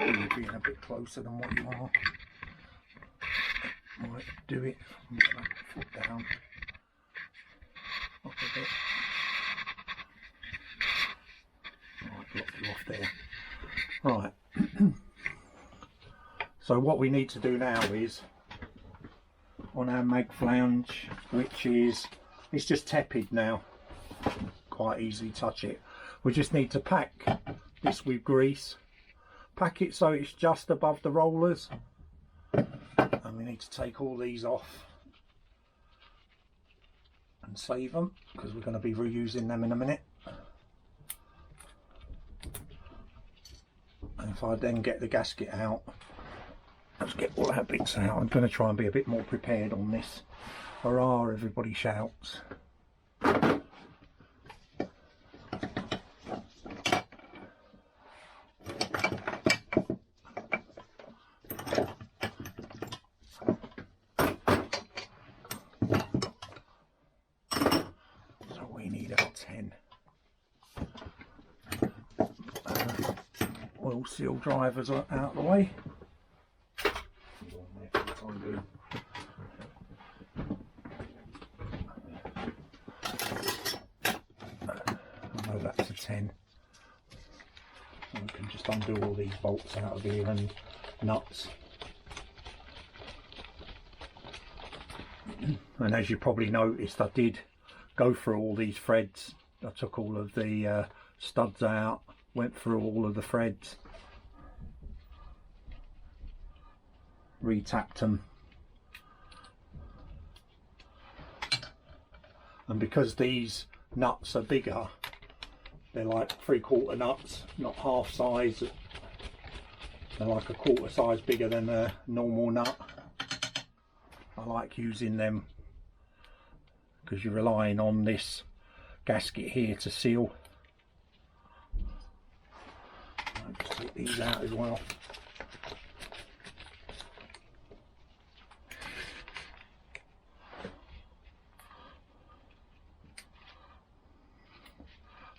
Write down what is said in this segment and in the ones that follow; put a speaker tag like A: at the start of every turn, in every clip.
A: You're being a bit closer than what you are. Might do it. Get that foot down. Up a bit. I'll drop you off there. Right. So what we need to do now is on our mag flange, which is, it's just tepid now, quite easily touch it. We just need to pack this with grease, pack it so it's just above the rollers, and we need to take all these off and save them because we're going to be reusing them in a minute. And if I then get the gasket out, let's get all our bits out. I'm going to try and be a bit more prepared on this. Hurrah, everybody shouts. So we need our 10 oil seal drivers out of the way. I know that's a 10. So we can just undo all these bolts out of here and nuts. And as you probably noticed, I did go through all these threads. I took all of the studs out, went through all of the threads, retapped them, and because these nuts are bigger, they're like 3/4 nuts, not half size, they're like 1/4 size bigger than a normal nut. I like using them because you're relying on this gasket here to seal. I'll just take these out as well.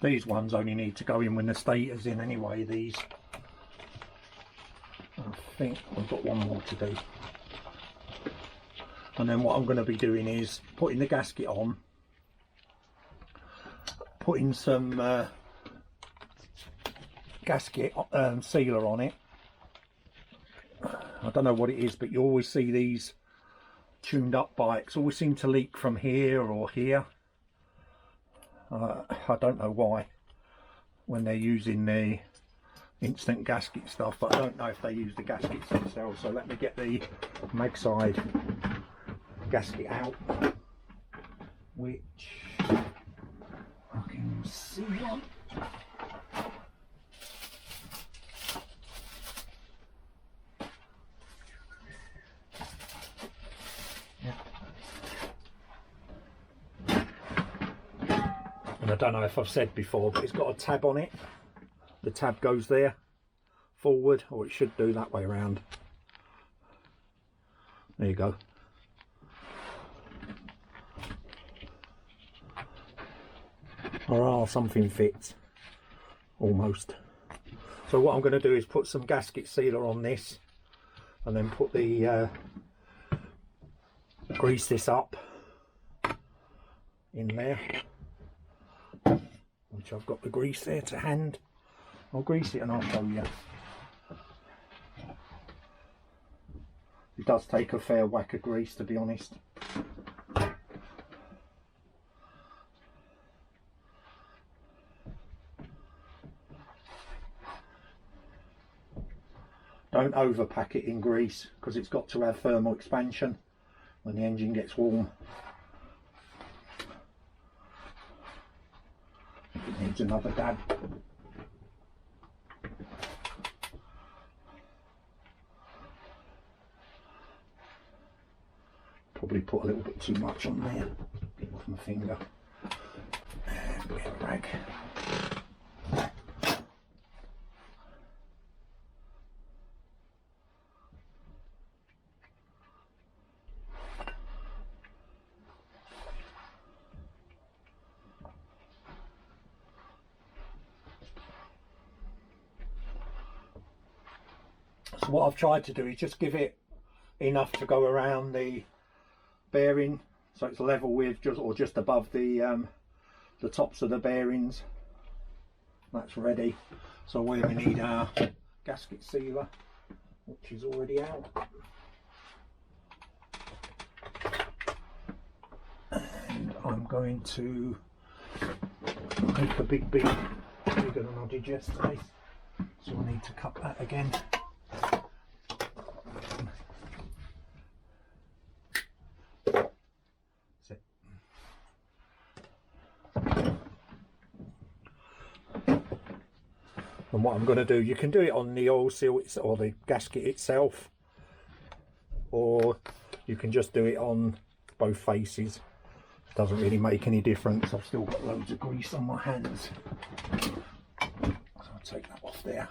A: These ones only need to go in when the stator's in anyway, these. I think I've got one more to do. And then what I'm going to be doing is putting the gasket on, putting some gasket sealer on it. I don't know what it is, but you always see these tuned up bikes always seem to leak from here or here. I don't know why when they're using the instant gasket stuff, but I don't know if they use the gaskets themselves. So let me get the mag side gasket out, which I can see on. And I don't know if I've said before, but it's got a tab on it. The tab goes there forward, or it should do that way around. There you go. Hurrah, something fits. Almost. So what I'm going to do is put some gasket sealer on this, and then put the grease this up in there, which I've got the grease there to hand. I'll grease it and I'll show you. It does take a fair whack of grease, to be honest. Don't overpack it in grease because it's got to have thermal expansion when the engine gets warm. It needs another dab. Probably put a little bit too much on there. Get off my finger. And a bit of rag. What I've tried to do is just give it enough to go around the bearing so it's level with just above the tops of the bearings. That's ready. So where we need our gasket sealer, which is already out. And I'm going to make a big bead, bigger than I did yesterday. So I need to cut that again. That's it. And what I'm going to do, you can do it on the oil seal or the gasket itself, or you can just do it on both faces. Doesn't really make any difference. I've still got loads of grease on my hands, so I'll take that off there.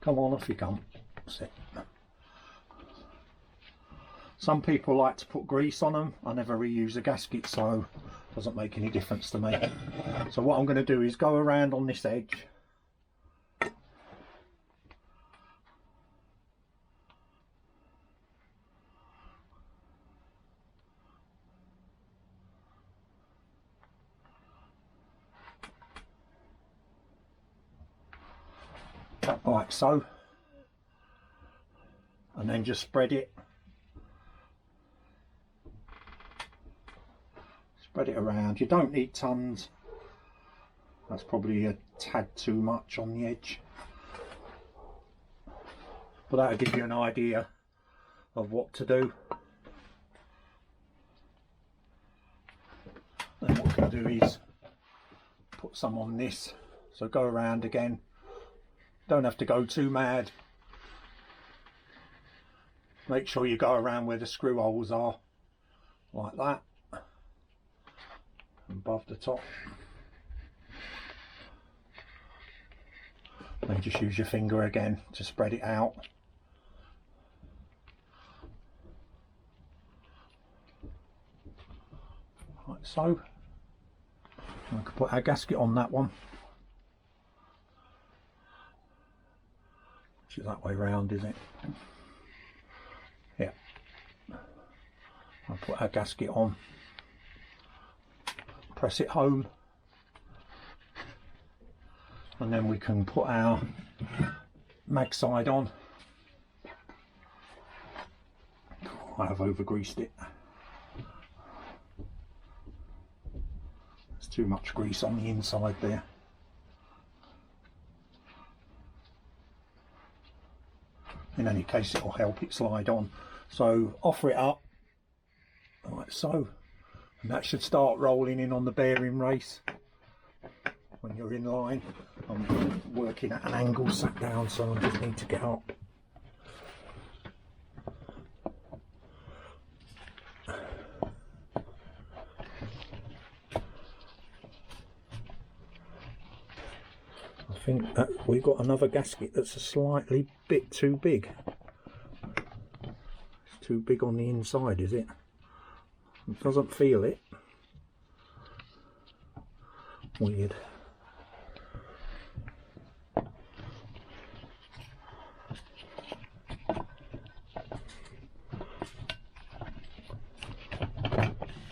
A: Come on, off you come. That's it. Some people like to put grease on them. I never reuse a gasket, so it doesn't make any difference to me. So what I'm going to do is go around on this edge. Like so. And then just spread it. Spread it around. You don't need tons. That's probably a tad too much on the edge, but that'll give you an idea of what to do. Then what we can do is put some on this, so go around again. Don't have to go too mad. Make sure you go around where the screw holes are, like that, above the top. Then just use your finger again to spread it out. Like so. I can put our gasket on that one, which is that way round, is it? Yeah. I'll put our gasket on, press it home, and then we can put our mag side on. I have over greased it. There's too much grease on the inside there. In any case, it will help it slide on. So offer it up like so, and that should start rolling in on the bearing race when you're in line. I'm working at an angle sat down, so I just need to get up. I think that we've got another gasket that's a slightly bit too big. It's too big on the inside, is it? It doesn't feel it. Weird.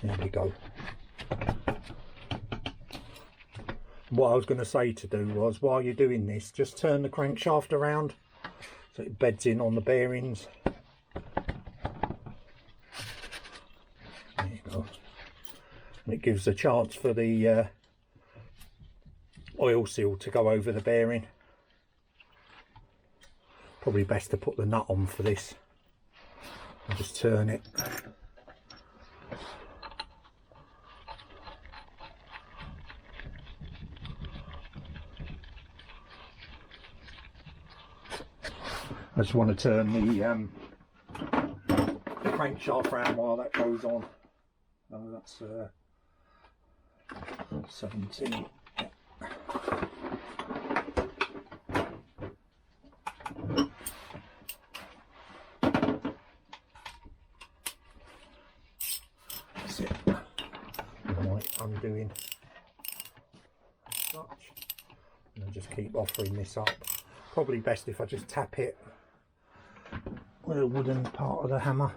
A: There we go. What I was going to say to do was, while you're doing this, just turn the crankshaft around so it beds in on the bearings. There you go. And it gives a chance for the oil seal to go over the bearing. Probably best to put the nut on for this. I'll just turn it. I just want to turn the crankshaft around while that goes on. Oh, that's 17. Yeah. That's it. just keep offering this up. Probably best if I just tap it with a wooden part of the hammer,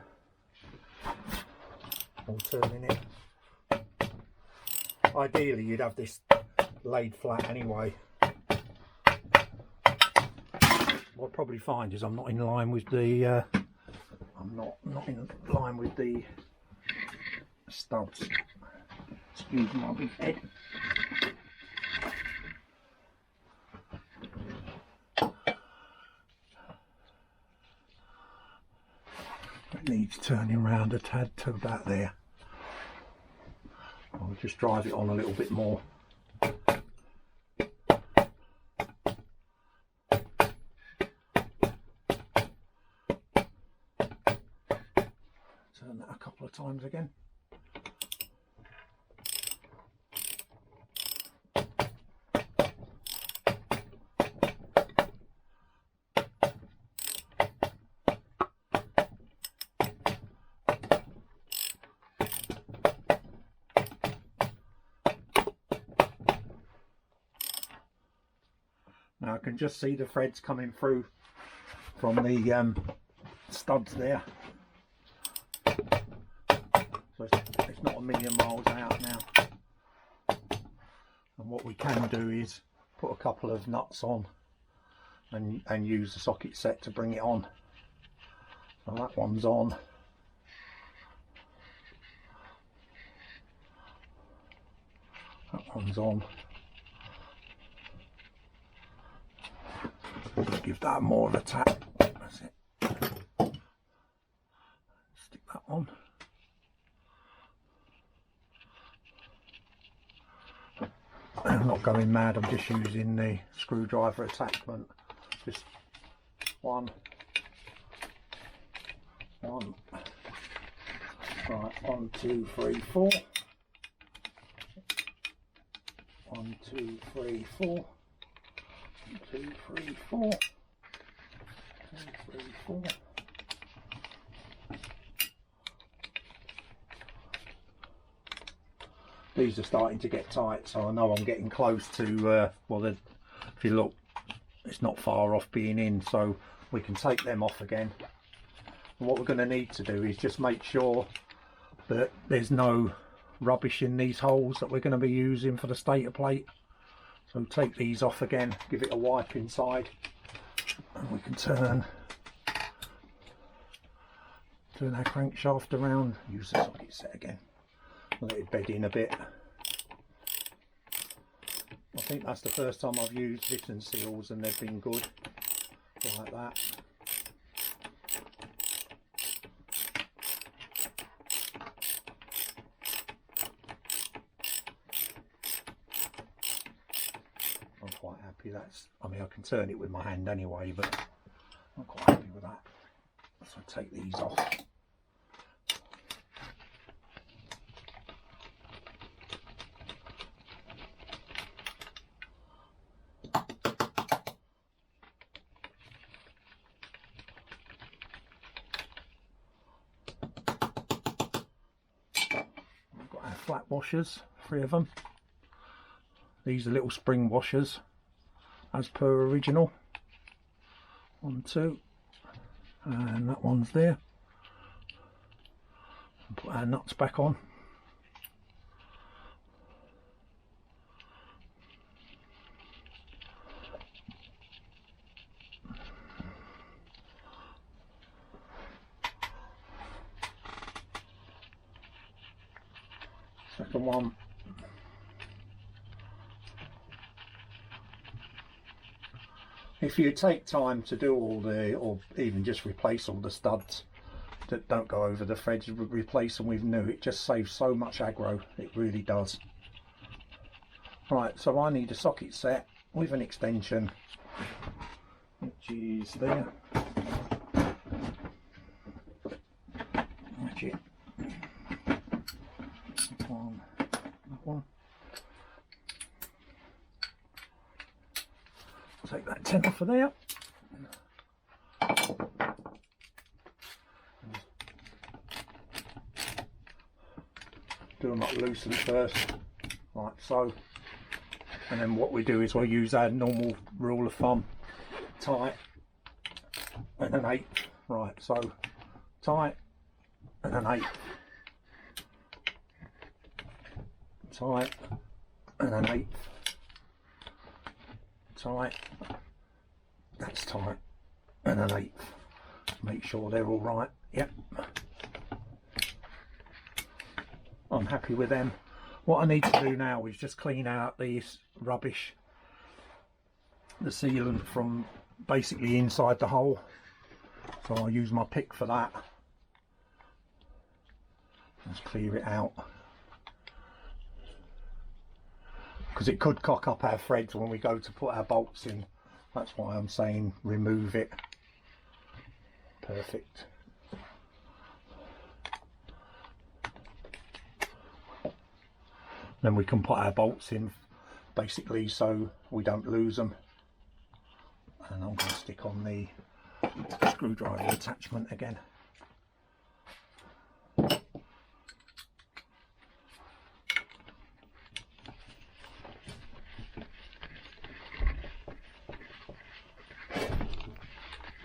A: or turning it. Ideally you'd have this laid flat anyway. What I'll probably find is I'm not in line with the not in line with the studs. Excuse my big head. It needs turning around a tad to about there. I'll just drive it on a little bit more. Turn that a couple of times again. Now I can just see the threads coming through from the studs there. So it's not a million miles out now. And what we can do is put a couple of nuts on and use the socket set to bring it on. So that one's on. That one's on. Just give that more of a tap. That's it. Stick that on. I'm not going mad, I'm just using the screwdriver attachment. Just one. Right, 1, 2, 3, 4. 1, 2, 3, 4. 2, 3, 4. 2, 3, 4. These are starting to get tight, so I know I'm getting close to, well, if you look, it's not far off being in, so we can take them off again. And what we're going to need to do is just make sure that there's no rubbish in these holes that we're going to be using for the stator plate. So take these off again, give it a wipe inside, and we can turn our crankshaft around, use the socket set again, let it bed in a bit. I think that's the first time I've used Vitton seals and they've been good, like that. I'm quite happy. I mean, I can turn it with my hand anyway, but I'm quite happy with that. So I take these off. We've got our flat washers, 3 of them. These are little spring washers, as per original. 1, 2, and that one's there. And put our nuts back on. Second one. If you take time to do all the, or even just replace all the studs that don't go over the threads, replace them with new, it just saves so much aggro, it really does. Right, so I need a socket set with an extension, which is there. That's it. That one. Take that tenner for there. Do them up loosely first, like so. And then what we do is we'll use our normal rule of thumb, tight and an eighth. Right, so tight and an eighth, tight and an eighth, tight, that's tight, and an eighth. Make sure they're all right. Yep, I'm happy with them. What I need to do now is just clean out these rubbish, the sealant from basically inside the hole. So I'll use my pick for that. Just clear it out, because it could cock up our threads when we go to put our bolts in. That's why I'm saying remove it. Perfect. Then we can put our bolts in basically so we don't lose them. And I'm going to stick on the screwdriver attachment again.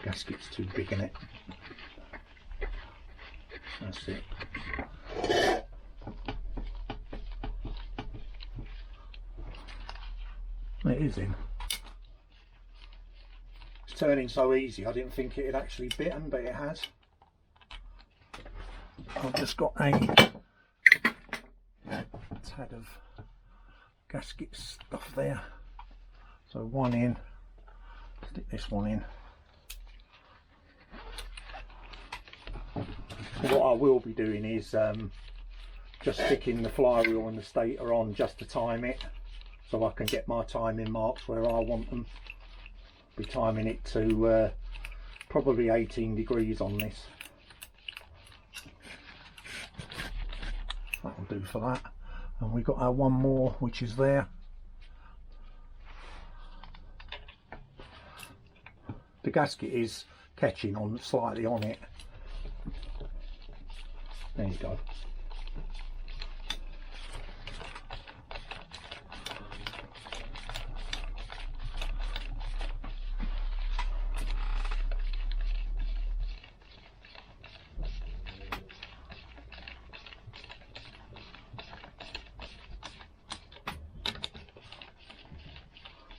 A: Gasket's too big in it. That's it. It is in. It's turning so easy, I didn't think it had actually bitten, but it has. I've just got a tad of gasket stuff there. So one in, stick this one in. So what I will be doing is just sticking the flywheel and the stator on just to time it, so I can get my timing marks where I want them. Be timing it to probably 18 degrees on this. That'll do for that. And we've got our one more, which is there. The gasket is catching on slightly on it. There you go.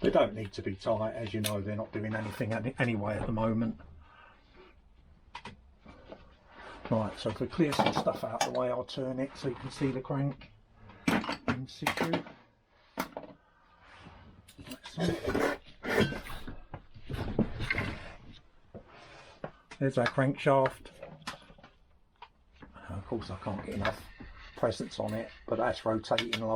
A: They don't need to be tight, as you know, they're not doing anything anyway at the moment. Right, so if we clear some stuff out of the way, I'll turn it so you can see the crank in situ. There's our crankshaft. Of course I can't get enough presence on it, but that's rotating lovely.